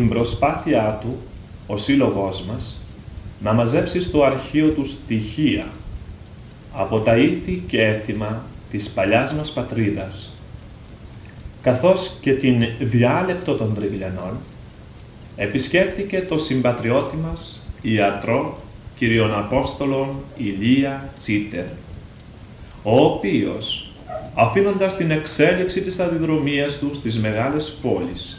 στην προσπάθειά του ο σύλλογός μας να μαζέψει στο αρχείο του στοιχεία από τα ήθη και έθιμα της παλιάς μας πατρίδας, καθώς και την διάλεκτο των Τριγλιανών, επισκέφθηκε το συμπατριώτη μας ιατρό Κύριον Απόστολον Ηλία Τσίτερ, ο οποίος, αφήνοντας την εξέλιξη της σταδιοδρομίας του στις μεγάλες πόλεις,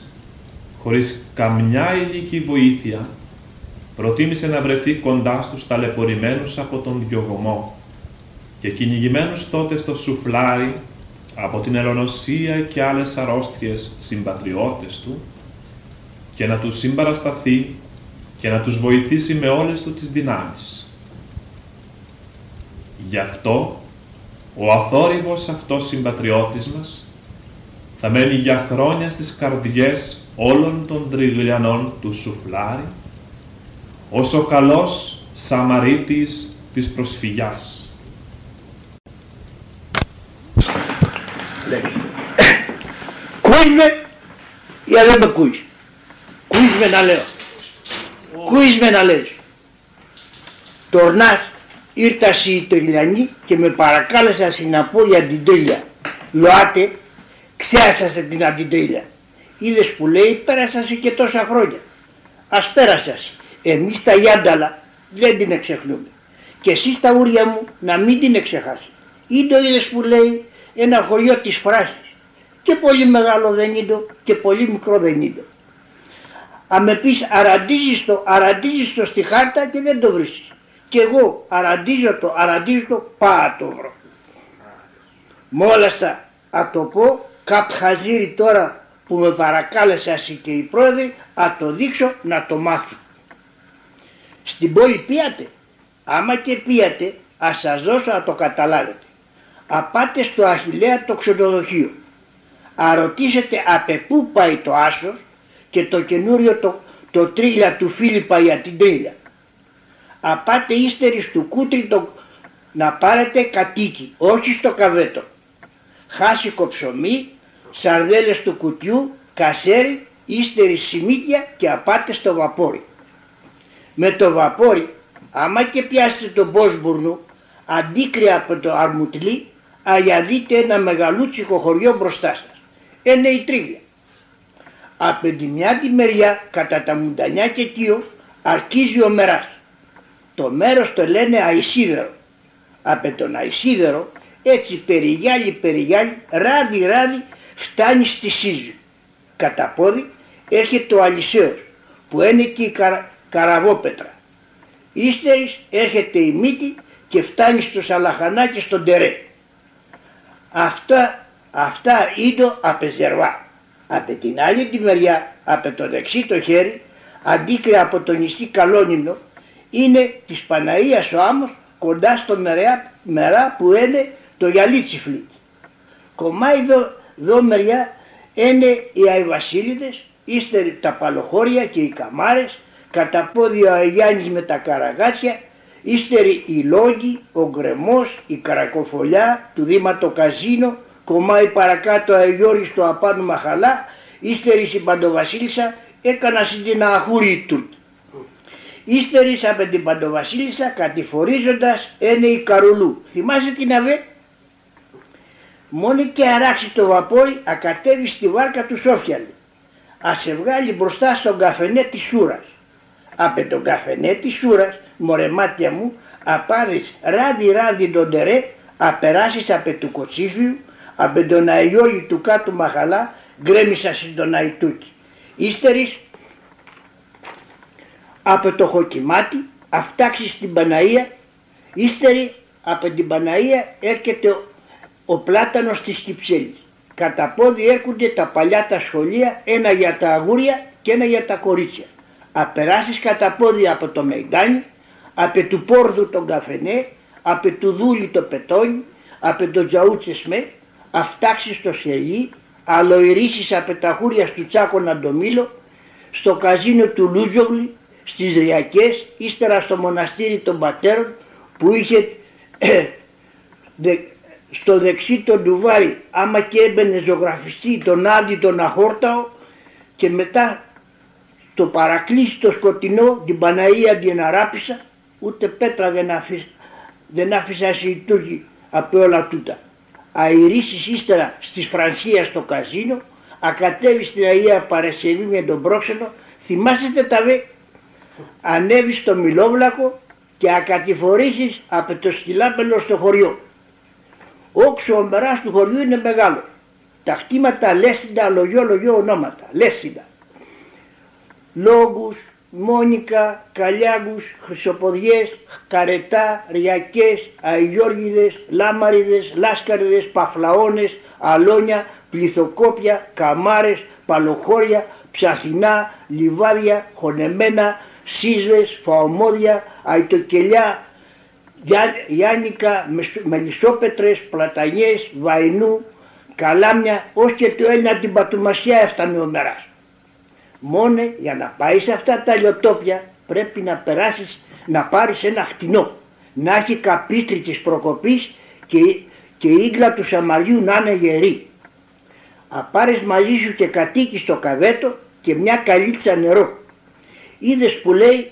χωρίς καμιά υλική βοήθεια, προτίμησε να βρεθεί κοντά στους ταλαιπωρημένους από τον διωγωμό και κυνηγημένους τότε στο σουφλάρι από την ελονοσία και άλλες αρρώστιες συμπατριώτες του, και να τους συμπαρασταθεί και να τους βοηθήσει με όλες του τις δυνάμεις. Γι' αυτό, ο αθόρυβος αυτός συμπατριώτης μας θα μένει για χρόνια στις καρδιές όλων των Τριγλιανών του σουφλάρι, ως ο καλός Σαμαρίτης της προσφυγιάς. Κούεις με ή δεν με κούεις? Κούεις με να λέω. Κούεις με να λες. Τορνάς ήρθας οι Τριγλιανοί και με παρακάλεσας να πω για την Τρίλια. Λοάτε, ξέασαστε την αντιτρίλια. Είδες που λέει, πέρασασαι και τόσα χρόνια. Ας πέρασασαι. Εμείς τα Γιάνταλα δεν την εξεχνούμε. Και εσείς τα ούρια μου να μην την εξεχάσει. Ή το είδες που λέει ένα χωριό της Φράσης. Και πολύ μεγάλο δεν είναι και πολύ μικρό δεν είναι. Αν με πεις αραντίζεις το στη χάρτα και δεν το βρίσκεις. Και εγώ αραντίζω το, πάω το βρω. Με όλα αυτά, α το πω, καπχαζίρι τώρα που με παρακάλεσε εσύ και οι πρόεδροι, α το δείξω να το μάθω. Στην πόλη πίατε, άμα και πίατε, ας σας δώσω να το καταλάβετε. Πάτε στο Αχιλλέα το ξενοδοχείο. Ρωτήσετε απ' πού πάει το άσος και το καινούριο το τρίλια του Φίλιππα για την Τρίλια. Πάτε ύστεροι στο κούτρι να πάρετε κατοίκι, όχι στο καβέτο. Χάσικο ψωμί, σαρδέλες του κουτιού, κασέρι, ύστεροι σημίτια και πάτε στο βαπόρι. Με το βαπόρι, άμα και πιάσετε τον Μπόσμπουρνου, αντίκρια από το Αρμουτλί, για δείτε ένα μεγαλούτσικο χωριό μπροστά σας. Είναι η Τρίλια. Από τη μια τη μεριά, κατά τα Μουντανιά και Κίο, αρκίζει ο Μεράς. Το μέρος το λένε Αϊσίδερο. Από τον Αϊσίδερο, έτσι περιγιάλι, ράδι, φτάνει στη Σύζη. Κατά πόδι έρχεται ο Αλυσέος, που είναι και η Καραβόπετρα. Ύστερης έρχεται η Μύτη και φτάνει στο Σαλαχανά και στον Τερέ. Αυτά είναι απεζερβά. Από την άλλη τη μεριά, από το δεξί το χέρι, αντίκρια από το νησί Καλόνινο, είναι της Παναΐας ο άμμος κοντά στο μερά που είναι το Γιαλίτσιφλι. Κομμάτι εδώ μεριά είναι οι Αϊβασίλειδες, ύστεροι τα Παλοχώρια και οι Καμάρες, κατά πόδι ο Αγιάννης με τα Καραγάτσια, ύστεροι οι Λόγκοι, ο Γκρεμός, η Καρακοφολιά, του Δήμα το Καζίνο, κομμάτι παρακάτω Αγιώργης το απάνω Μαχαλά, ύστερης η Παντοβασίλισσα, έκανα στην αχούρη του. Ύστερης από την Παντοβασίλισσα, κατηφορίζοντας, είναι η Καρουλού. Θυμάσαι την αβέ? Μόνη και αράξει το βαπόρι, ακατέβει στη βάρκα του Σόφιαλη. Ας σε βγάλει μπροστά στον καφενέ της Σούρας. Από τον καφενέ της Σούρας, μωρέ μάτια μου, πάρεις ράδι τον Τερέ, περάσεις από του Κοτσίφιου, από τον Αϊόγη του κάτω Μαχαλά, γκρέμισα στον Αϊτούκι. Ύστερης από το Χοκιμάτι, φτάξεις στην Παναΐα, ύστερη από την Παναΐα έρχεται ο Πλάτανος της Κυψέλης. Κατά πόδι έρχονται τα παλιά τα σχολεία, ένα για τα αγούρια και ένα για τα κορίτσια. Περάσεις κατά πόδι από το Μεϊντάνι, από του Πόρδου τον Καφενέ, από του Δούλη το Πετόνι, από το Τζαούτσεσμε, φτάξεις στο Σελί, αλοηρίσεις από τα χούρια στο Τσάκονα το Μήλο, στο καζίνο του Λούτζογλη, στις Ριακές, ύστερα στο μοναστήρι των Πατέρων που είχε στο δεξί τον Ντουβάρι, άμα και έμπαινε ζωγραφιστή τον Άντι τον Αχόρταο, και μετά το παρακλείσει το σκοτεινό, την Παναία την αράπησα, ούτε πέτρα δεν άφησαν οι Τούρκοι από όλα τούτα. Αηρίσεις ύστερα στις Φρανσία στο καζίνο, ακατέβει στην Αγία Παρασκευή με τον πρόξενο, θυμάσαι τα βε, ανέβει στο Μιλόβλακο και ακατηφορήσεις από το σκυλάπελο στο χωριό. Όξο ο μεράς του χωριού είναι μεγάλος. Τα χτήματα λέσιντα, λογιό ονόματα, λέσιντα. Λόγους, Μόνικα, Καλιάγκους, Χρυσοποδιές, Καρετά, Ριακές, Αϊγιώργιδες, Λάμαριδες, Λάσκαριδες, Παφλαώνες, Αλόνια, Πληθοκόπια, Καμάρες, Παλοχώρια, Ψαθινά, Λιβάδια, Χωνεμένα, Σύσβες, Φαομόδια, Αιτοκελιά, Γιάννικα, Μελισσόπετρες, Πλατανιές, Βαϊνού, Καλάμια, ως και το ένα την Πατουμασιά έφτανε ο μεράς. Μόνο για να πάει σε αυτά τα λιοτόπια πρέπει να περάσεις, να πάρεις ένα χτινό, να έχει καπίστρι της προκοπής και ίγκλα του σαμαριού να είναι γερή. Να πάρεις μαζί σου και κατοίκι στο καβέτο και μια καλίτσα νερό. Είδες που λέει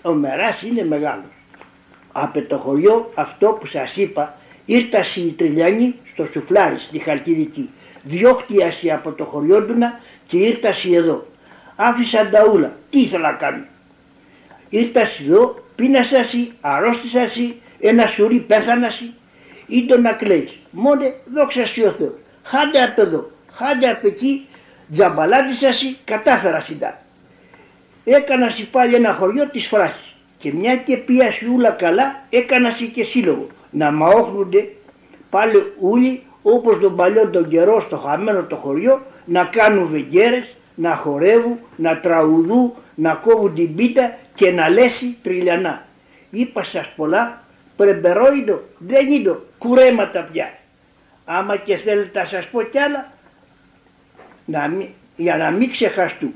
ο μεράς είναι μεγάλος. Από το χωριό αυτό που σας είπα ήρτασε η Τριλιανή στο Σουφλάρι στη Χαλκιδική. Διώχτιασε από το χωριό τουνα και ήρτασε εδώ. Άφησαν τα ούλα. Τι ήθελα να κάνω. Ήρτασε εδώ, πίνασασαι, αρρώστησασαι, ένα σουρί πέθανασαι ή το να κλαίεις. Μόνε δόξα σοι ο Θεός. Χάντε από εδώ, χάντε από εκεί, τζαμπαλάτισασαι, κατάφερα συντά. Έκανασαι πάλι ένα χωριό της φράσης και μια και πίασαι ούλα καλά έκανασαι και σύλλογο. Να μαόχνονται πάλι ούλοι όπως τον παλιό τον καιρό στο χαμένο το χωριό να κάνουν βεγγέρες, να χορεύουν, να τραουδούν, να κόβουν την πίτα και να λέσει τριλιανά. Είπα σας πολλά, πρεμπερόιδο, δεν είναι κουρέματα πια. Άμα και θέλετε να σας πω κι άλλα, για να μην ξεχαστούν.